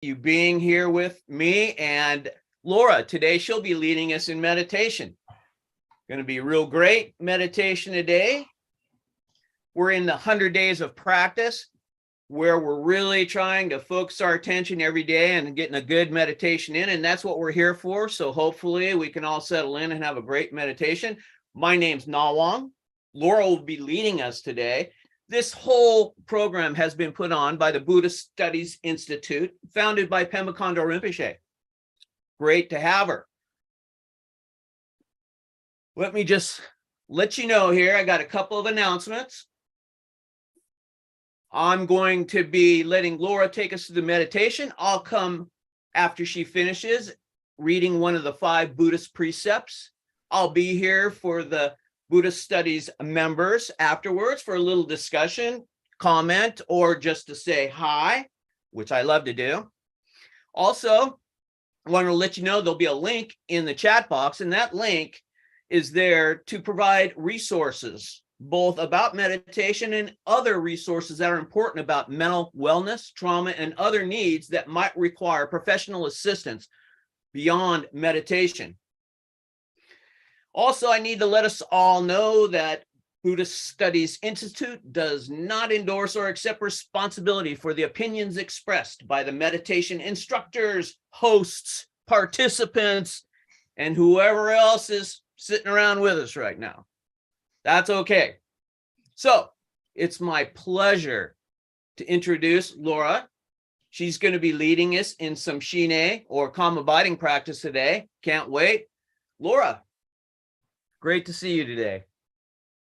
you being here with me and Laura. Today she'll be leading us in meditation. Going to be real great meditation today. We're in the 100 days of practice where we're really trying to focus our attention every day and getting a good meditation in, and that's what we're here for. So hopefully we can all settle in and have a great meditation. My name's Na Wang. Laura will be leading us today. This whole program has been put on by the Buddhist Studies Institute, founded by Pema Chodron Rinpoche. Great to have her. Let me just let you know here, I got a couple of announcements. I'm going to be letting Laura take us through the meditation. I'll come after she finishes reading one of the 5 Buddhist precepts. I'll be here for the Buddhist Studies members afterwards for a little discussion, comment, or just to say hi, which I love to do. Also, I want to let you know there'll be a link in the chat box, and that link is there to provide resources, both about meditation and other resources that are important about mental wellness, trauma, and other needs that might require professional assistance beyond meditation. Also, I need to let us all know that Buddhist Studies Institute does not endorse or accept responsibility for the opinions expressed by the meditation instructors, hosts, participants, and whoever else is sitting around with us right now. That's okay. So it's my pleasure to introduce Laura. She's going to be leading us in some Shine or calm abiding practice today. Can't wait. Laura, great to see you today.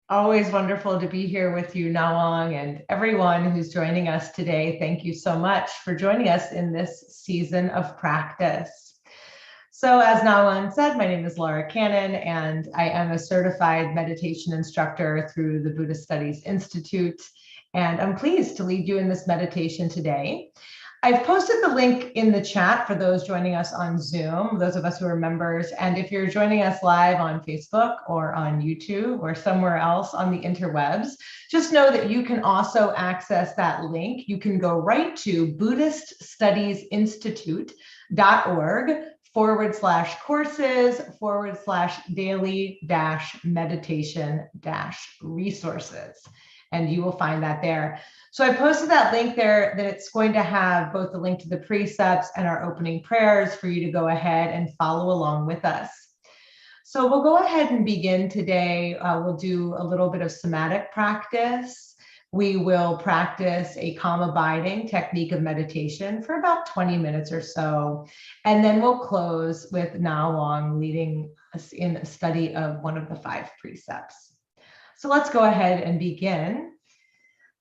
Always wonderful to be here with you, Na Wang, and everyone who's joining us today. Thank you so much for joining us in this season of practice. So as Na Wang said, my name is Laura Cannon, and I am a certified meditation instructor through the Buddhist Studies Institute, and I'm pleased to lead you in this meditation today. I've posted the link in the chat for those joining us on Zoom, those of us who are members. And if you're joining us live on Facebook or on YouTube or somewhere else on the interwebs, just know that you can also access that link. You can go right to BuddhistStudiesInstitute.org/courses/daily-meditation-resources. And you will find that there. So I posted that link there, that it's going to have both the link to the precepts and our opening prayers for you to go ahead and follow along with us. So we'll go ahead and begin today. We'll do a little bit of somatic practice. We will practice a calm abiding technique of meditation for about 20 minutes or so. And then we'll close with Na Wang leading us in a study of one of the 5 precepts. So let's go ahead and begin.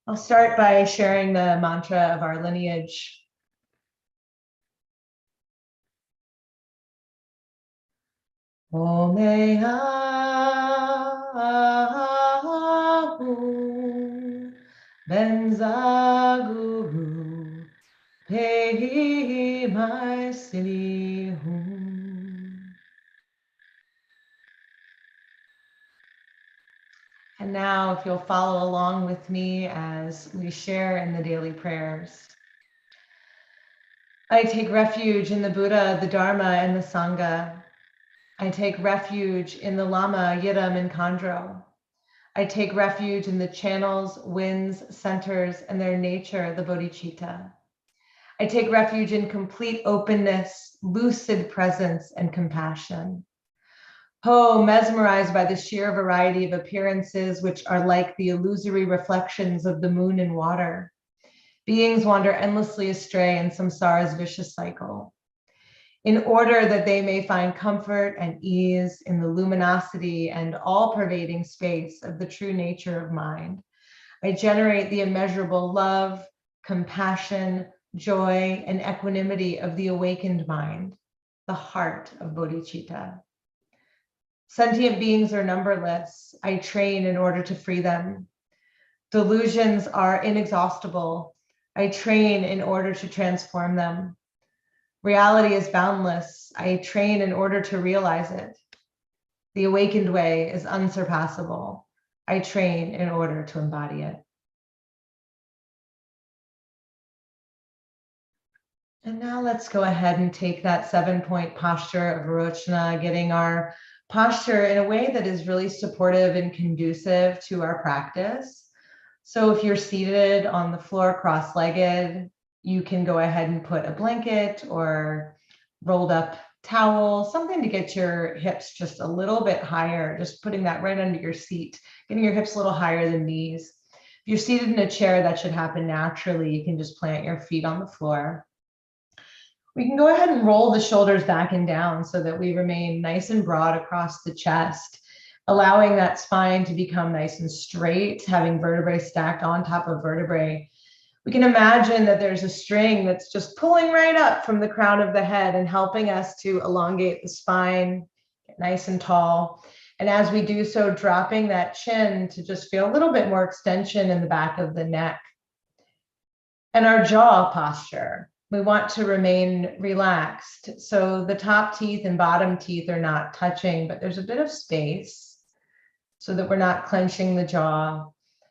I'll start by sharing the mantra of our lineage. Omeahu Benzaguru Pehi Mai Silihum. And now, if you'll follow along with me as we share in the daily prayers. I take refuge in the Buddha, the Dharma, and the Sangha. I take refuge in the Lama, Yidam, and Khandro. I take refuge in the channels, winds, centers, and their nature, the bodhicitta. I take refuge in complete openness, lucid presence, and compassion. Ho, mesmerized by the sheer variety of appearances which are like the illusory reflections of the moon in water. Beings wander endlessly astray in samsara's vicious cycle. In order that they may find comfort and ease in the luminosity and all-pervading space of the true nature of mind, I generate the immeasurable love, compassion, joy, and equanimity of the awakened mind, the heart of bodhicitta. Sentient beings are numberless. I train in order to free them. Delusions are inexhaustible. I train in order to transform them. Reality is boundless. I train in order to realize it. The awakened way is unsurpassable. I train in order to embody it. And now let's go ahead and take that 7-point posture of Varochana, getting our posture in a way that is really supportive and conducive to our practice. So if you're seated on the floor cross-legged, you can go ahead and put a blanket or rolled up towel, something to get your hips just a little bit higher, just putting that right under your seat, getting your hips a little higher than knees. If you're seated in a chair, that should happen naturally. You can just plant your feet on the floor. We can go ahead and roll the shoulders back and down so that we remain nice and broad across the chest, allowing that spine to become nice and straight, having vertebrae stacked on top of vertebrae. We can imagine that there's a string that's just pulling right up from the crown of the head and helping us to elongate the spine, get nice and tall. And as we do so, dropping that chin to just feel a little bit more extension in the back of the neck. And our jaw posture, we want to remain relaxed. So the top teeth and bottom teeth are not touching, but there's a bit of space so that we're not clenching the jaw.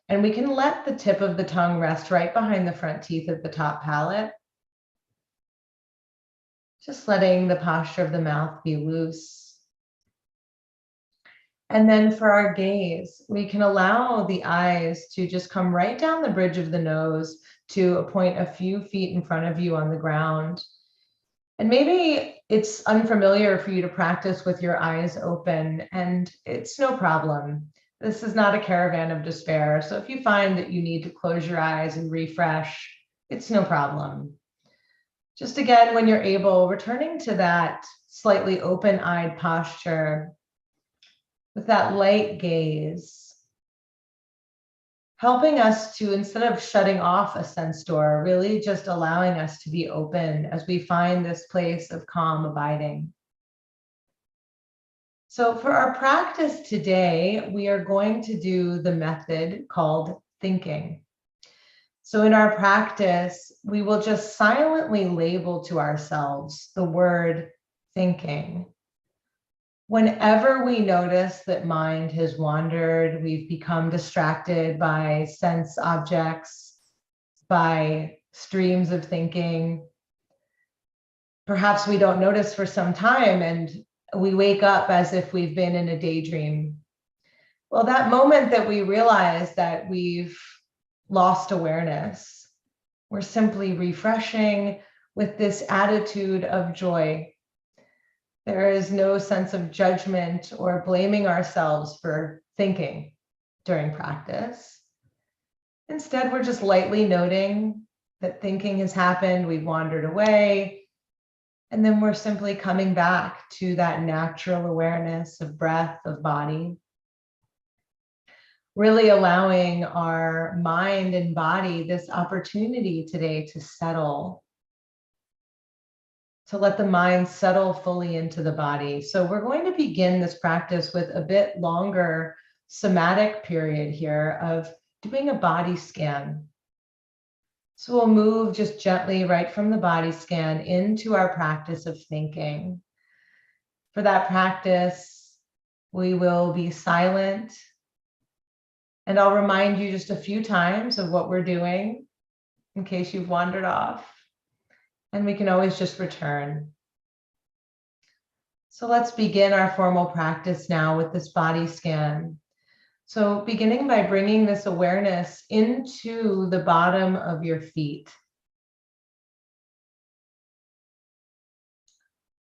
And we can let the tip of the tongue rest right behind the front teeth at the top palate. Just letting the posture of the mouth be loose. And then for our gaze, we can allow the eyes to just come right down the bridge of the nose to a point a few feet in front of you on the ground. And maybe it's unfamiliar for you to practice with your eyes open, and it's no problem. This is not a caravan of despair. So if you find that you need to close your eyes and refresh, it's no problem. Just again, when you're able, returning to that slightly open-eyed posture with that light gaze, helping us to, instead of shutting off a sense door, really just allowing us to be open as we find this place of calm abiding. So for our practice today, we are going to do the method called thinking. So in our practice, we will just silently label to ourselves the word thinking. Whenever we notice that mind has wandered, we've become distracted by sense objects, by streams of thinking. Perhaps we don't notice for some time and we wake up as if we've been in a daydream. Well, that moment that we realize that we've lost awareness, we're simply refreshing with this attitude of joy. There is no sense of judgment or blaming ourselves for thinking during practice. Instead, we're just lightly noting that thinking has happened, we've wandered away, and then we're simply coming back to that natural awareness of breath, of body. Really allowing our mind and body this opportunity today to settle, to let the mind settle fully into the body. So we're going to begin this practice with a bit longer somatic period here of doing a body scan. So we'll move just gently right from the body scan into our practice of thinking. For that practice, we will be silent. And I'll remind you just a few times of what we're doing in case you've wandered off. And we can always just return. So let's begin our formal practice now with this body scan. So beginning by bringing this awareness into the bottom of your feet.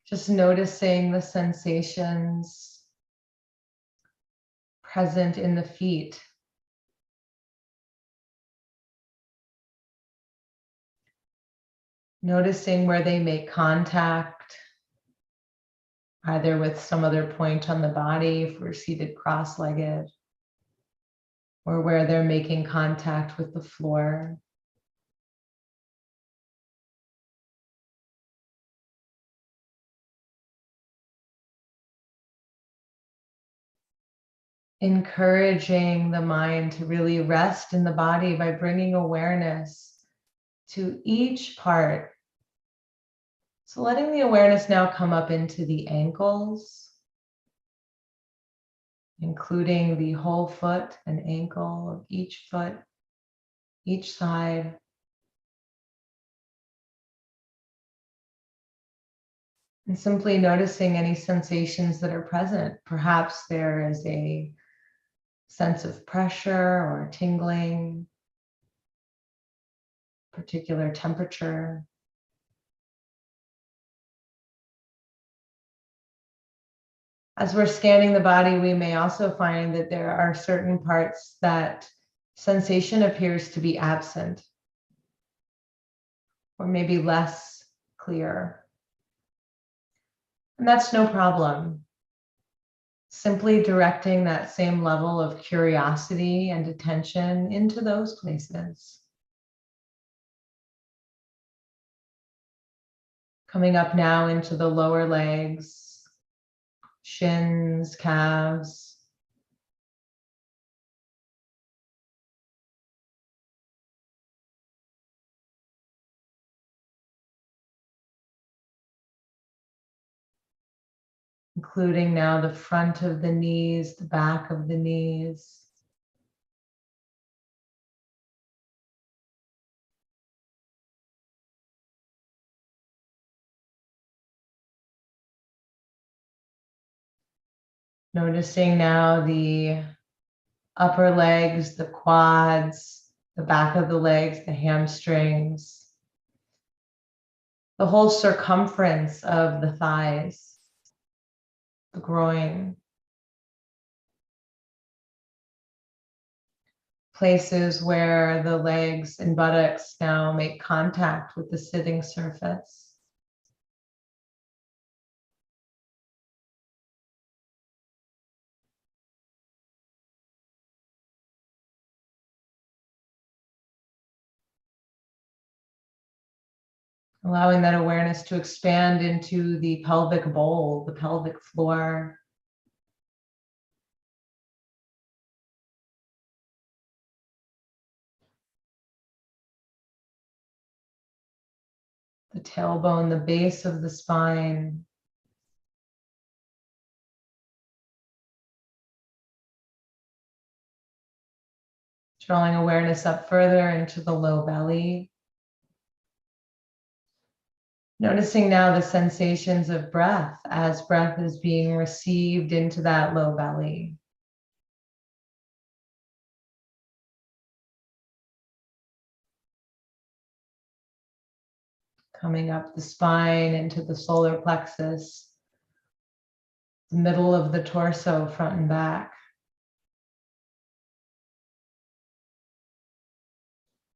Just noticing the sensations present in the feet. Noticing where they make contact, either with some other point on the body if we're seated cross-legged, or where they're making contact with the floor. Encouraging the mind to really rest in the body by bringing awareness to each part. So letting the awareness now come up into the ankles, including the whole foot and ankle of each foot, each side. And simply noticing any sensations that are present. Perhaps there is a sense of pressure or tingling, particular temperature. As we're scanning the body, we may also find that there are certain parts that sensation appears to be absent, or maybe less clear. And that's no problem. Simply directing that same level of curiosity and attention into those places. Coming up now into the lower legs, shins, calves. Including now the front of the knees, the back of the knees. Noticing now the upper legs, the quads, the back of the legs, the hamstrings, the whole circumference of the thighs, the groin. Places where the legs and buttocks now make contact with the sitting surface. Allowing that awareness to expand into the pelvic bowl, the pelvic floor. The tailbone, the base of the spine. Drawing awareness up further into the low belly. Noticing now the sensations of breath as breath is being received into that low belly. Coming up the spine into the solar plexus, the middle of the torso, front and back.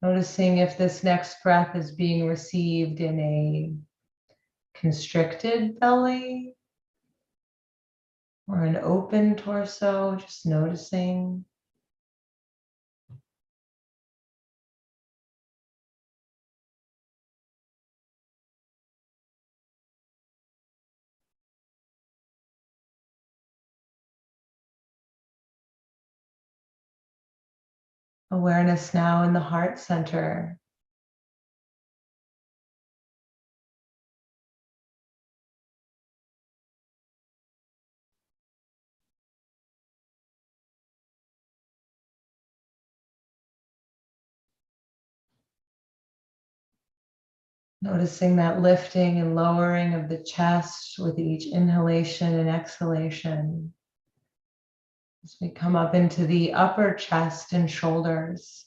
Noticing if this next breath is being received in a constricted belly or an open torso, just noticing. Awareness now in the heart center. Noticing that lifting and lowering of the chest with each inhalation and exhalation. As we come up into the upper chest and shoulders.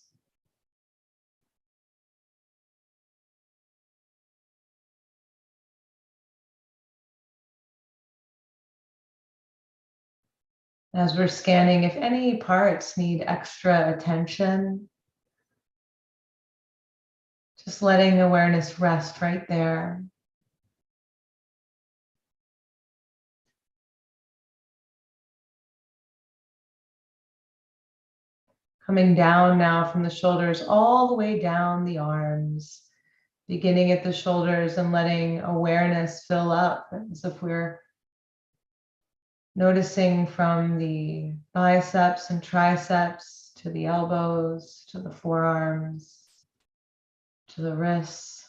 As we're scanning, if any parts need extra attention, just letting awareness rest right there. Coming down now from the shoulders all the way down the arms, beginning at the shoulders and letting awareness fill up as if we're noticing from the biceps and triceps to the elbows, to the forearms, to the wrists.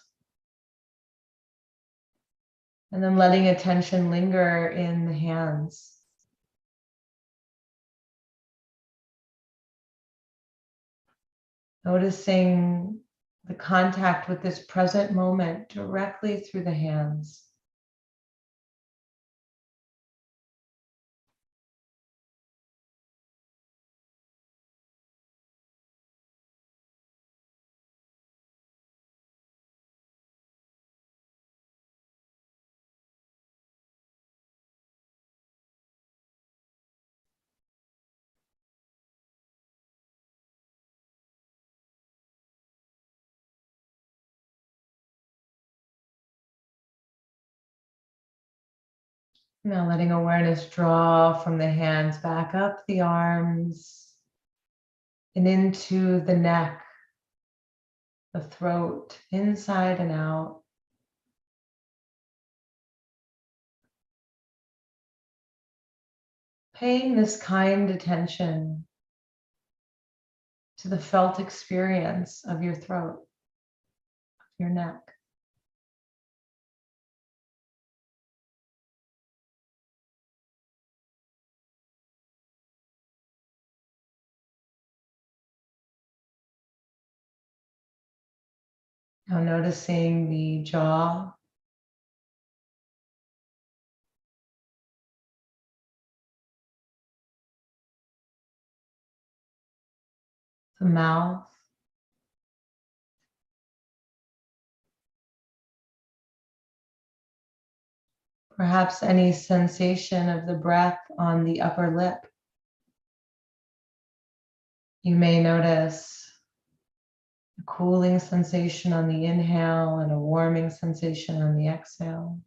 And then letting attention linger in the hands. Noticing the contact with this present moment directly through the hands. Now letting awareness draw from the hands back up the arms and into the neck, the throat, inside and out. Paying this kind attention to the felt experience of your throat, of your neck. Now noticing the jaw, the mouth, perhaps any sensation of the breath on the upper lip. You may notice a cooling sensation on the inhale and a warming sensation on the exhale.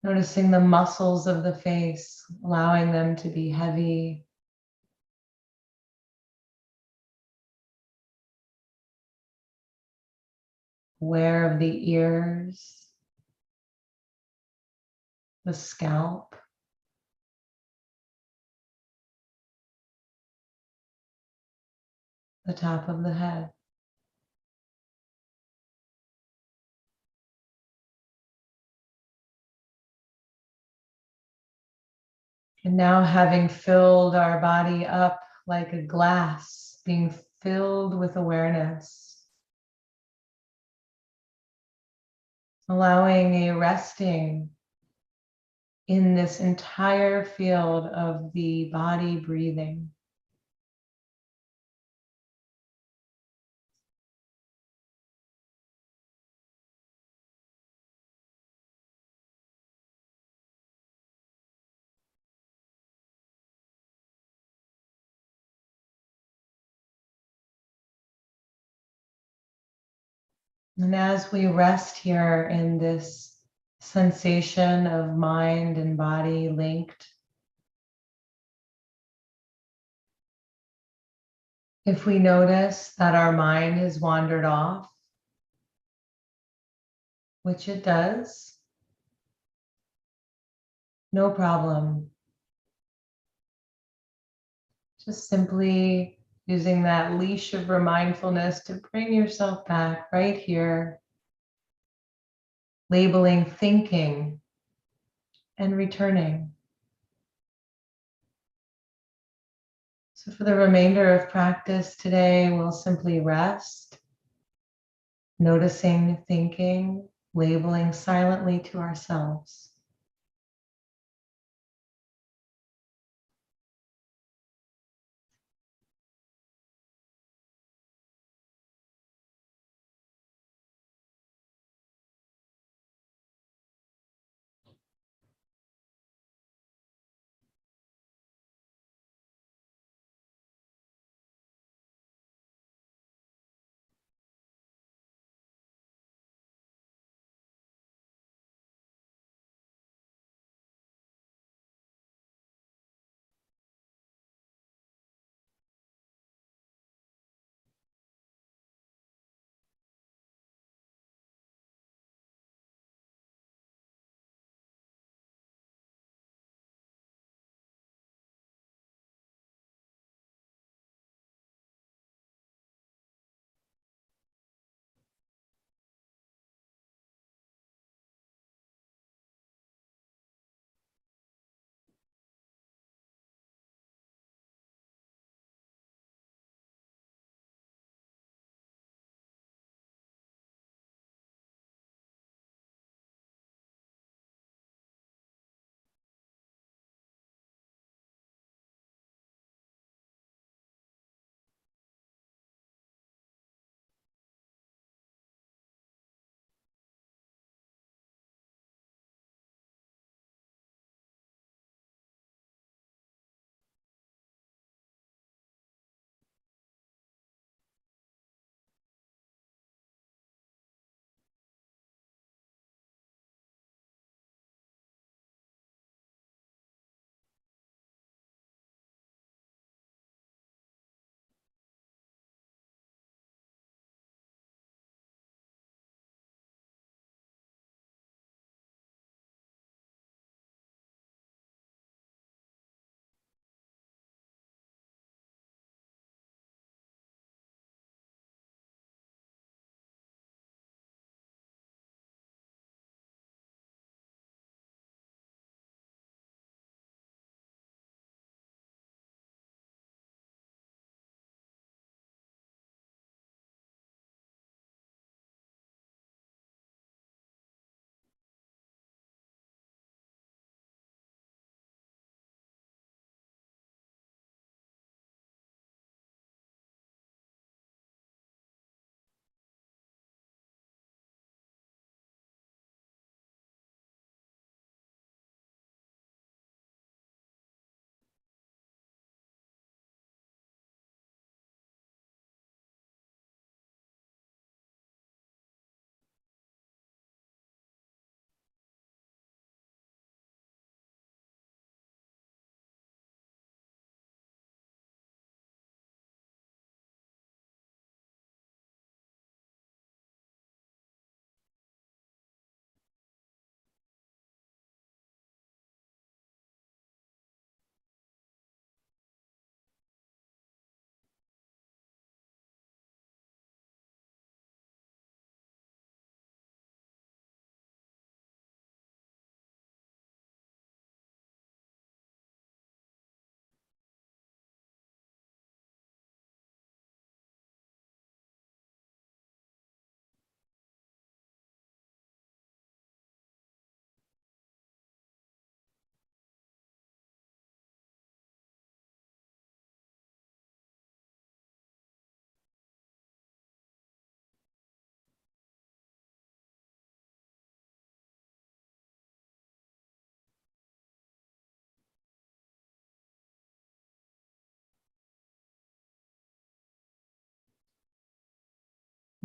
Noticing the muscles of the face, allowing them to be heavy. Aware of the ears, the scalp, the top of the head. And now having filled our body up like a glass, being filled with awareness, allowing a resting in this entire field of the body breathing. And as we rest here in this sensation of mind and body linked, if we notice that our mind has wandered off, which it does, no problem. Just simply using that leash of mindfulness to bring yourself back right here, labeling thinking and returning. So for the remainder of practice today, we'll simply rest, noticing thinking, labeling silently to ourselves.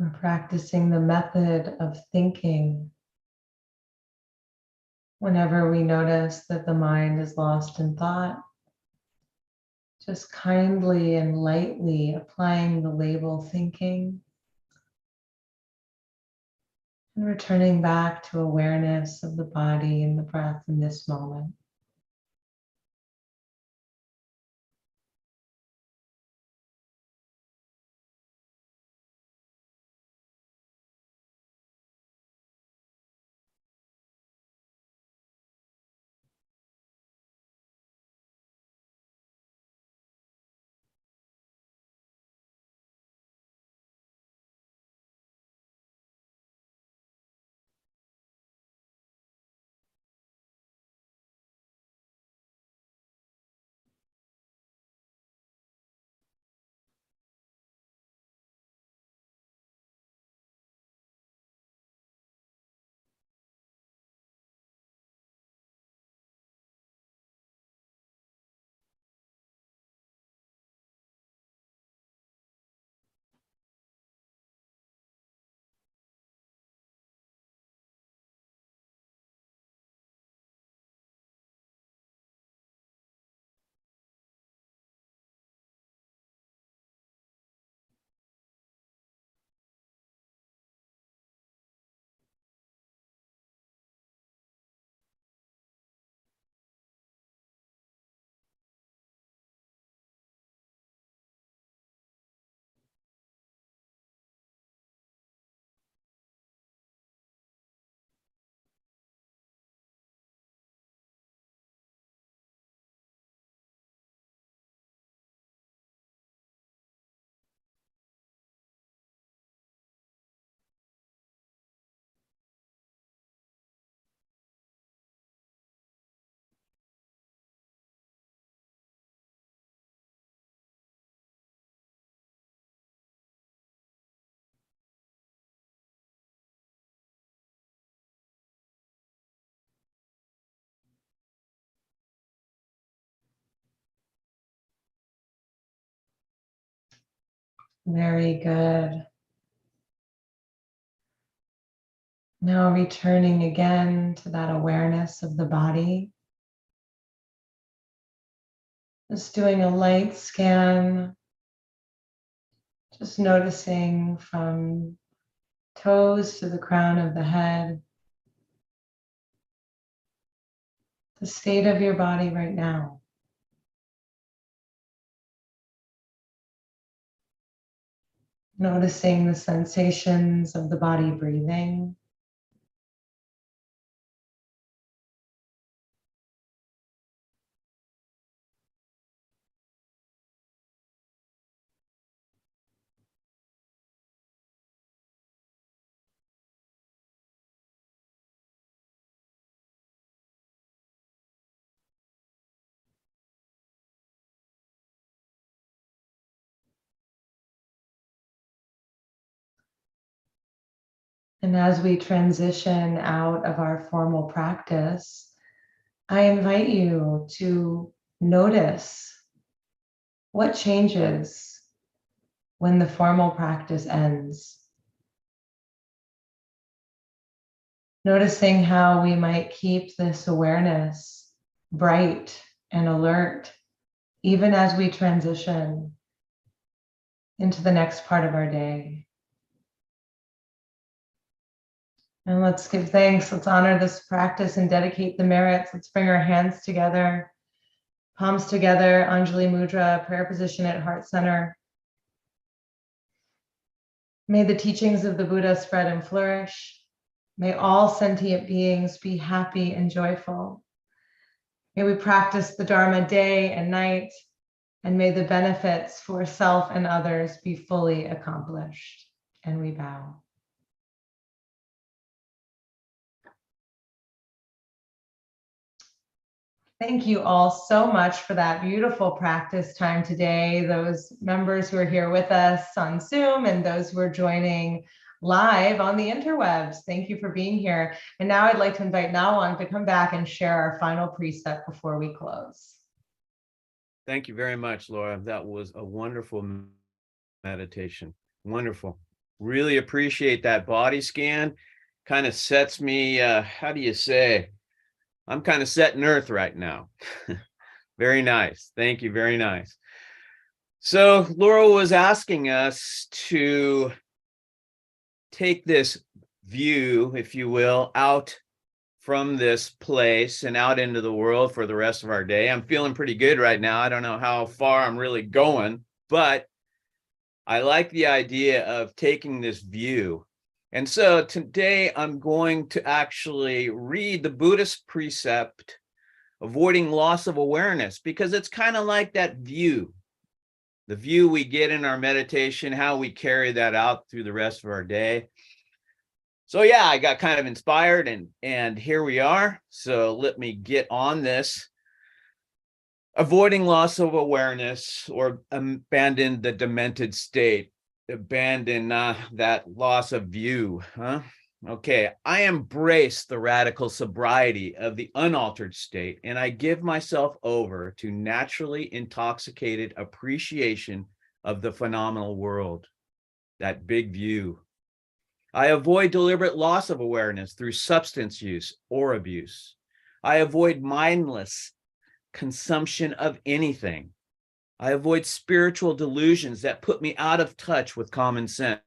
We're practicing the method of thinking. Whenever we notice that the mind is lost in thought, just kindly and lightly applying the label thinking and returning back to awareness of the body and the breath in this moment. Very good. Now returning again to that awareness of the body. Just doing a light scan, just noticing from toes to the crown of the head, the state of your body right now. Noticing the sensations of the body breathing. And as we transition out of our formal practice, I invite you to notice what changes when the formal practice ends. Noticing how we might keep this awareness bright and alert, even as we transition into the next part of our day. And let's give thanks. Let's honor this practice and dedicate the merits. Let's bring our hands together, palms together, Anjali Mudra, prayer position at heart center. May the teachings of the Buddha spread and flourish. May all sentient beings be happy and joyful. May we practice the Dharma day and night, and may the benefits for self and others be fully accomplished. And we bow. Thank you all so much for that beautiful practice time today. Those members who are here with us on Zoom and those who are joining live on the interwebs, thank you for being here. And now I'd like to invite Nawang to come back and share our final precept before we close. Thank you very much, Laura. That was a wonderful meditation. Wonderful. Really appreciate that body scan. Kind of sets me, how do you say? I'm kind of setting earth right now. Very nice. Thank you. Very nice. So Laura was asking us to take this view, if you will, out from this place and out into the world for the rest of our day. I'm feeling pretty good right now. I don't know how far I'm really going, but I like the idea of taking this view. And so today I'm going to actually read the Buddhist precept, avoiding loss of awareness, because it's kind of like that view, the view we get in our meditation, how we carry that out through the rest of our day. So yeah, I got kind of inspired and here we are. So let me get on this. Avoiding loss of awareness, or abandon the demented state, abandon that loss of view, huh? Okay, I embrace the radical sobriety of the unaltered state, and I give myself over to naturally intoxicated appreciation of the phenomenal world, that big view. I avoid deliberate loss of awareness through substance use or abuse. I avoid mindless consumption of anything. I avoid spiritual delusions that put me out of touch with common sense,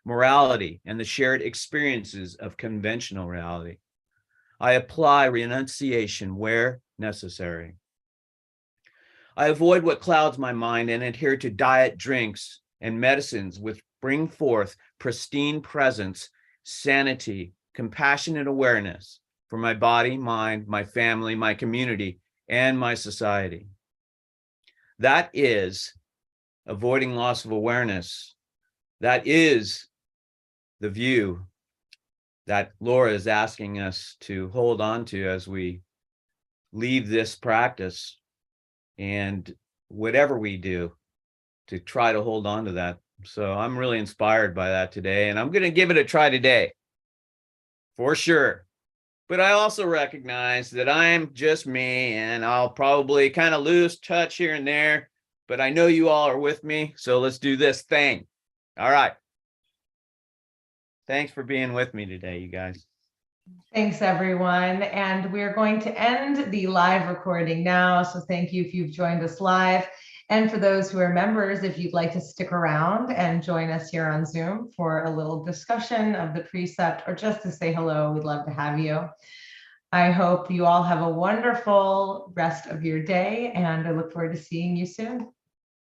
morality, and the shared experiences of conventional reality. I apply renunciation where necessary. I avoid what clouds my mind and adhere to diet, drinks, and medicines which bring forth pristine presence, sanity, compassionate awareness for my body, mind, my family, my community, and my society. That is avoiding loss of awareness. That is the view that Laura is asking us to hold on to as we leave this practice, and whatever we do, to try to hold on to that. So I'm really inspired by that today, and I'm going to give it a try today for sure. But I also recognize that I'm just me, and I'll probably kind of lose touch here and there, but I know you all are with me. So let's do this thing. All right. Thanks for being with me today, you guys. Thanks, everyone. And we're going to end the live recording now. So thank you if you've joined us live. And for those who are members, if you'd like to stick around and join us here on Zoom for a little discussion of the precept or just to say hello, we'd love to have you. I hope you all have a wonderful rest of your day, and I look forward to seeing you soon.